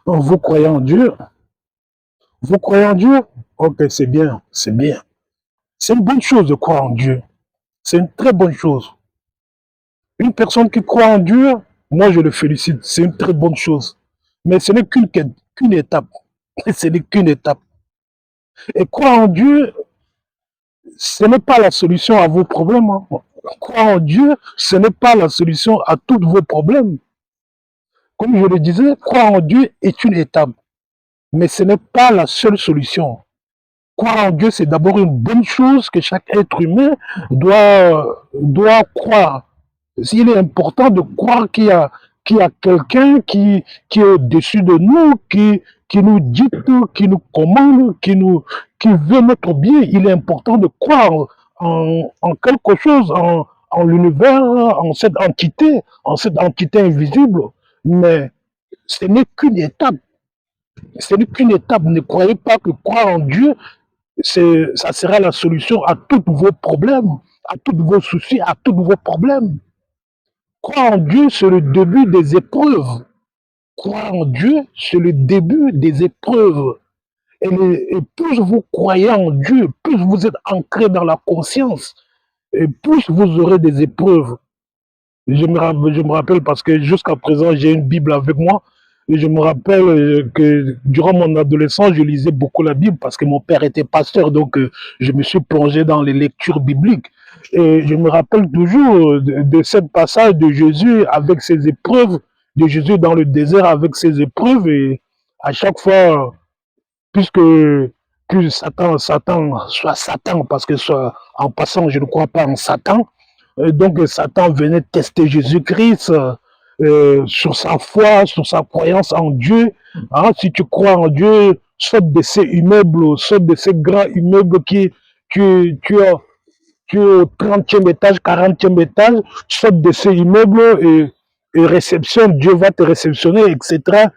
Vous croyez en Dieu? Vous croyez en Dieu? Ok, c'est bien, c'est bien. C'est une bonne chose de croire en Dieu. C'est une très bonne chose. Une personne qui croit en Dieu, moi je le félicite, c'est une très bonne chose. Mais ce n'est qu'une étape. Ce n'est qu'une étape. Et croire en Dieu, ce n'est pas la solution à vos problèmes, hein. Croire en Dieu, ce n'est pas la solution à tous vos problèmes. Comme je le disais, croire en Dieu est une étape, mais ce n'est pas la seule solution. Croire en Dieu, c'est d'abord une bonne chose que chaque être humain doit croire. Il est important de croire qu'il y a quelqu'un qui est au-dessus de nous, qui nous dicte, qui nous commande, qui veut notre bien. Il est important de croire en quelque chose, en l'univers, en cette entité invisible. Mais ce n'est qu'une étape. Ce n'est qu'une étape. Ne croyez pas que croire en Dieu, ça sera la solution à tous vos problèmes, à tous vos soucis, à tous vos problèmes. Croire en Dieu, c'est le début des épreuves. Croire en Dieu, c'est le début des épreuves. Et plus vous croyez en Dieu, plus vous êtes ancré dans la conscience, et plus vous aurez des épreuves. Je me rappelle parce que jusqu'à présent, j'ai une Bible avec moi. Et je me rappelle que durant mon adolescence, je lisais beaucoup la Bible parce que mon père était pasteur. Donc, je me suis plongé dans les lectures bibliques. Et je me rappelle toujours de ce passage de Jésus avec ses épreuves, de Jésus dans le désert avec ses épreuves. Et à chaque fois, puisque que soit Satan, parce que soit, en passant, je ne crois pas en Satan, donc Satan venait tester Jésus-Christ sur sa foi, sur sa croyance en Dieu. Hein, si tu crois en Dieu, saute de ces immeubles, saute de ces grands immeubles tu, as, tu es au 30e étage, 40e étage, saute de ces immeubles et réceptionne, Dieu va te réceptionner, etc.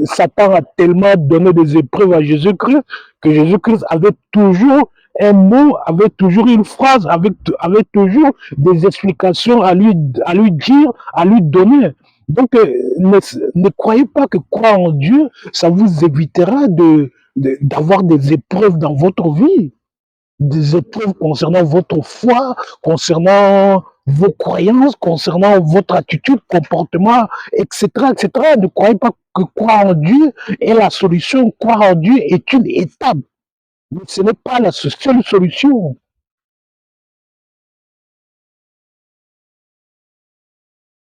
Satan a tellement donné des épreuves à Jésus-Christ que Jésus-Christ avait toujours un mot, avait toujours une phrase, avait toujours des explications à lui dire, à lui donner. Donc, ne croyez pas que croire en Dieu, ça vous évitera d'avoir des épreuves dans votre vie, des épreuves concernant votre foi, concernant vos croyances, concernant votre attitude, comportement, etc., etc. Ne croyez pas que croire en Dieu est la solution. Croire en Dieu est une étape, mais ce n'est pas la seule solution.